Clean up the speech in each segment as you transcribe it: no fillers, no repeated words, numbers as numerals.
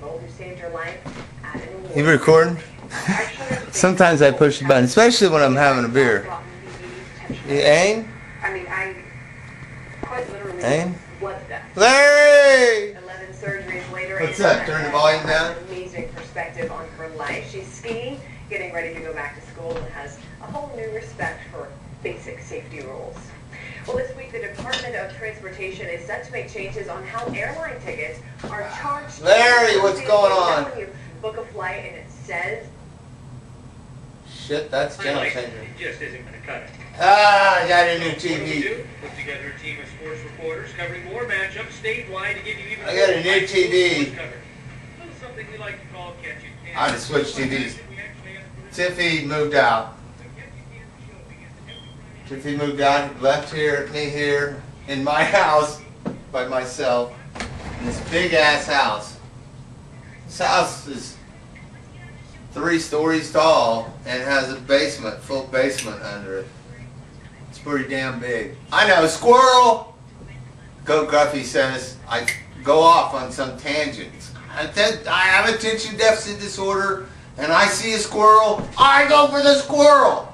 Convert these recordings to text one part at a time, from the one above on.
people who saved her life at an award. You recording? Sometimes I push the button, especially when I'm having a beer. You aim? I mean, I quite literally. Aim? What the? Larry! 11 surgeries later. What's up? Turn the volume down. An amazing perspective on her life. She's skiing, getting ready to go back to school, and has a whole new respect for basic safety rules. Well, this week the Department of Transportation is set to make changes on how airline tickets are charged. Larry, what's going on? When you book a flight and it says. Shit, that's channel changer. It just isn't going to cut it. Ah, I got a new What do we TV. do? Put together a team of sports reporters covering more matchups statewide to give you even I got a more new TV. sports coverage. A little something we like to call catch it can. I had to switch TVs. Tiffy moved out. Tiffy moved out, left here, me here, in my house by myself, in this big ass house. This house is 3 stories tall and has a basement, full basement under it. It's pretty damn big. I know, squirrel! GoatGruffy says I go off on some tangents. I have attention deficit disorder, and I see a squirrel, I go for the squirrel!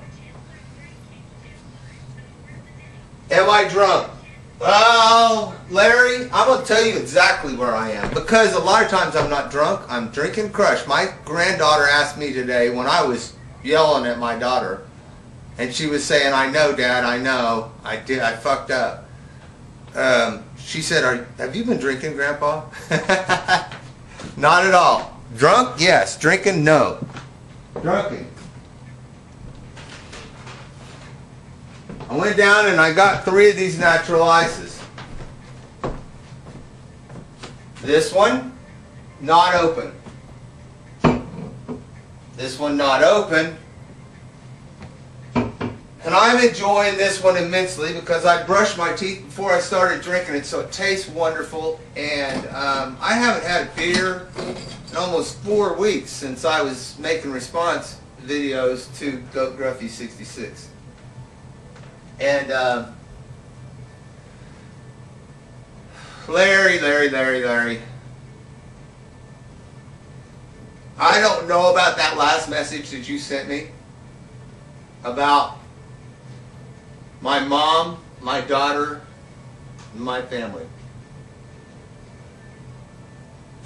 Am I drunk? Oh, Larry, I'm going to tell you exactly where I am. Because a lot of times I'm not drunk, I'm drinking Crush. My granddaughter asked me today when I was yelling at my daughter, and she was saying, I know, Dad, I know. I did. I fucked up. She said, have you been drinking, Grandpa? Not at all. Drunk? Yes. Drinking? No. Drunken. I went down and I got 3 of these natural ices. This one, not open. This one, not open. And I'm enjoying this one immensely because I brushed my teeth before I started drinking it, so it tastes wonderful. And I haven't had a beer in almost 4 weeks since I was making response videos to GoatGruffy66. And Larry. I don't know about that last message that you sent me about my mom, my daughter, and my family.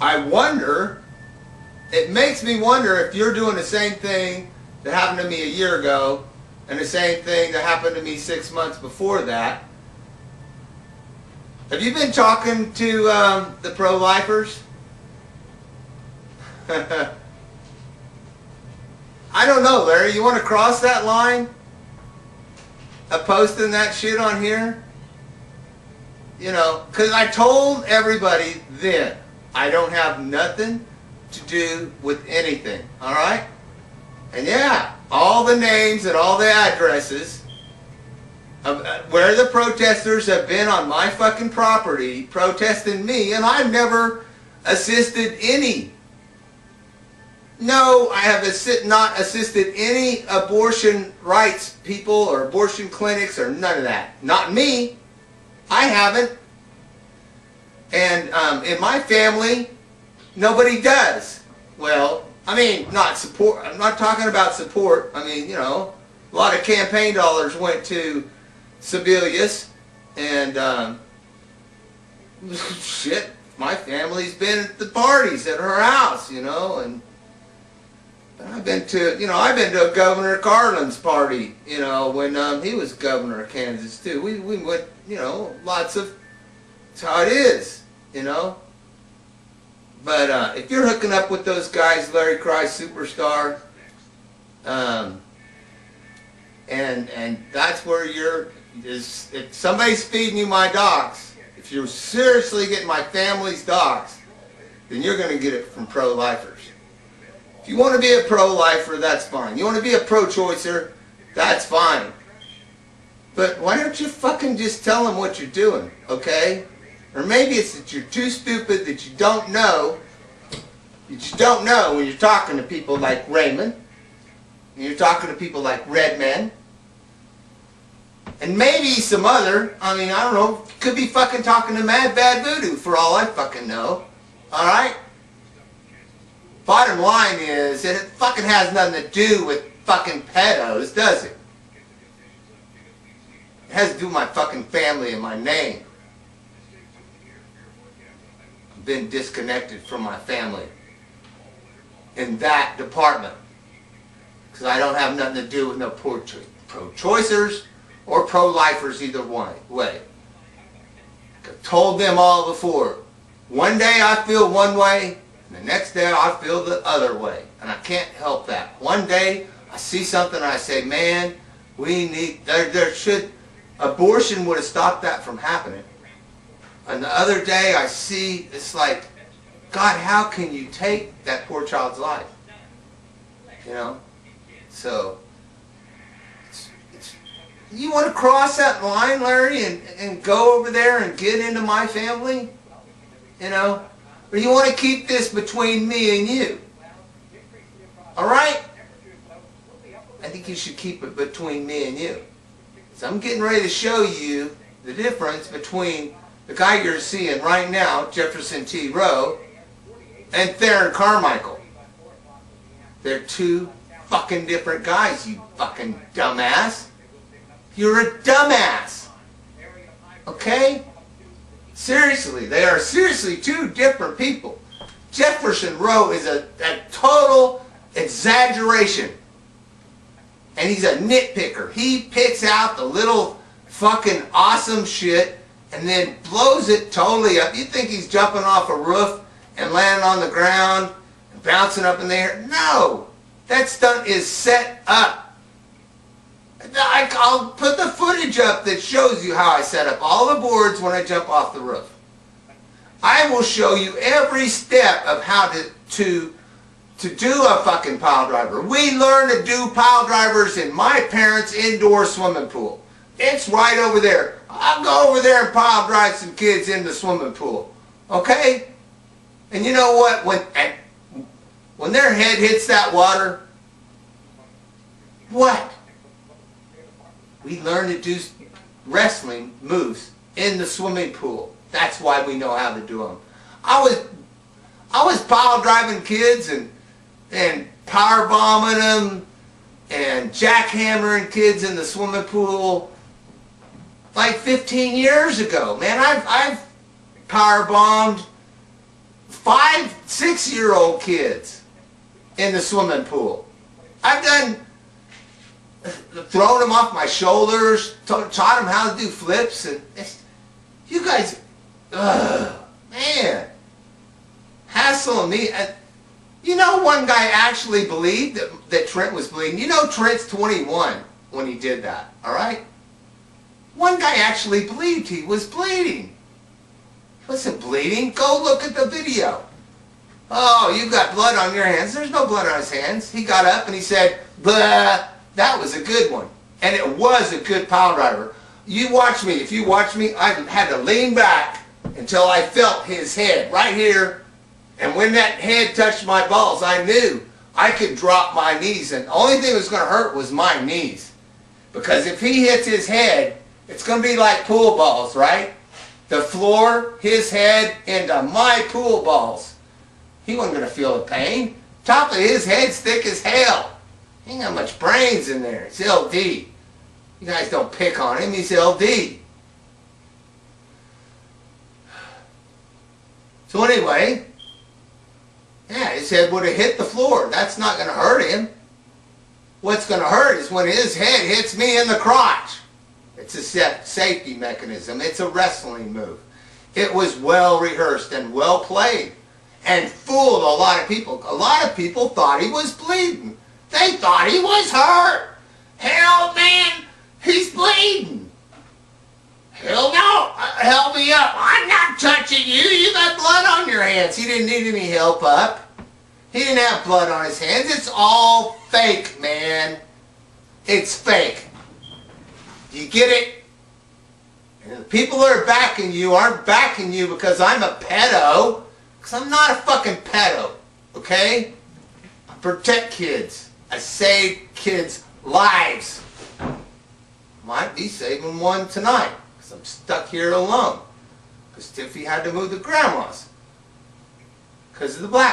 I wonder, it makes me wonder if you're doing the same thing that happened to me a year ago and the same thing that happened to me 6 months before that. Have you been talking to the pro-lifers? I don't know, Larry. You want to cross that line of posting that shit on here? You know, because I told everybody then, I don't have nothing to do with anything, alright? And yeah, all the names and all the addresses of where the protesters have been on my fucking property protesting me, and I've never assisted any. No, I have not assisted any abortion rights people or abortion clinics or none of that. Not me. I haven't. And in my family, nobody does. Well, I mean, not support. I'm not talking about support. I mean, you know, a lot of campaign dollars went to Sebelius, and shit, my family's been at the parties at her house, you know, and I've been to, you know, I've been to Governor Carlin's party, you know, when he was governor of Kansas too. We went, you know, lots of. That's how it is, you know. But if you're hooking up with those guys, LarryChristSuperStar, and that's where you're, if somebody's feeding you my docs, if you're seriously getting my family's docs, then you're going to get it from pro-lifers. If you want to be a pro-lifer, that's fine. You want to be a pro-choicer, that's fine. But why don't you fucking just tell them what you're doing, okay? Or maybe it's that you're too stupid that you don't know. You just don't know when you're talking to people like Raymond. And you're talking to people like Redman. And maybe some other, I mean, I don't know, could be fucking talking to Mad Bad Voodoo for all I fucking know. Alright? bottom line is, it fucking has nothing to do with fucking pedos, does it? It has to do with my fucking family and my name. I've been disconnected from my family in that department. Because I don't have nothing to do with no pro-choicers or pro-lifers either way. I've told them all before. One day I feel one way, and the next day I feel the other way. And I can't help that. One day I see something and I say, man, we need, abortion would have stopped that from happening. And the other day I see, it's like, God, how can you take that poor child's life? You know? So, you want to cross that line, Larry, and go over there and get into my family? You know? Or you want to keep this between me and you? Alright? I think you should keep it between me and you. So I'm getting ready to show you the difference between the guy you're seeing right now, Jefferson T. Rowe, and Theron Carmichael. They're two fucking different guys, you fucking dumbass. You're a dumbass. Okay? Seriously, they are seriously two different people. Jefferson Rowe is a total exaggeration. And he's a nitpicker. He picks out the little fucking awesome shit and then blows it totally up. You think he's jumping off a roof and landing on the ground and bouncing up in the air? No! That stunt is set up. I'll put the footage up that shows you how I set up all the boards when I jump off the roof. I will show you every step of how to do a fucking pile driver. We learned to do pile drivers in my parents' indoor swimming pool. It's right over there. I'll go over there and pile drive some kids in the swimming pool. Okay? And you know what? When their head hits that water, what? We learn to do wrestling moves in the swimming pool. That's why we know how to do them. I was pile driving kids and power bombing them and jackhammering kids in the swimming pool like 15 years ago. Man, I've power bombed 5, 6-year-old kids in the swimming pool. I've done thrown them off my shoulders, taught them how to do flips, and you guys, man, hassling me. You know, one guy actually believed that Trent was bleeding. You know, Trent's 21 when he did that. All right, one guy actually believed he was bleeding. He wasn't bleeding. Go look at the video. Oh, you've got blood on your hands. There's no blood on his hands. He got up and he said, "Blah." That was a good one. And it was a good pile driver. You watch me. If you watch me, I had to lean back until I felt his head right here. And when that head touched my balls, I knew I could drop my knees. And the only thing that was going to hurt was my knees. Because if he hits his head, it's going to be like pool balls, right? The floor, his head, into my pool balls. He wasn't going to feel the pain. Top of his head's thick as hell. He ain't got much brains in there. It's LD. You guys don't pick on him. He's LD. So anyway, yeah, his head would have hit the floor. That's not going to hurt him. What's going to hurt is when his head hits me in the crotch. It's a safety mechanism. It's a wrestling move. It was well rehearsed and well played and fooled a lot of people. A lot of people thought he was bleeding. They thought he was hurt. Hell, man, he's bleeding. Hell no, help me up. I'm not touching you. You got blood on your hands. He didn't need any help up. He didn't have blood on his hands. It's all fake, man. It's fake. You get it? And the people that are backing you aren't backing you because I'm a pedo. Because I'm not a fucking pedo. Okay? I protect kids. I save kids' lives. Might be saving one tonight because I'm stuck here alone. Because Tiffy had to move to grandma's because of the black.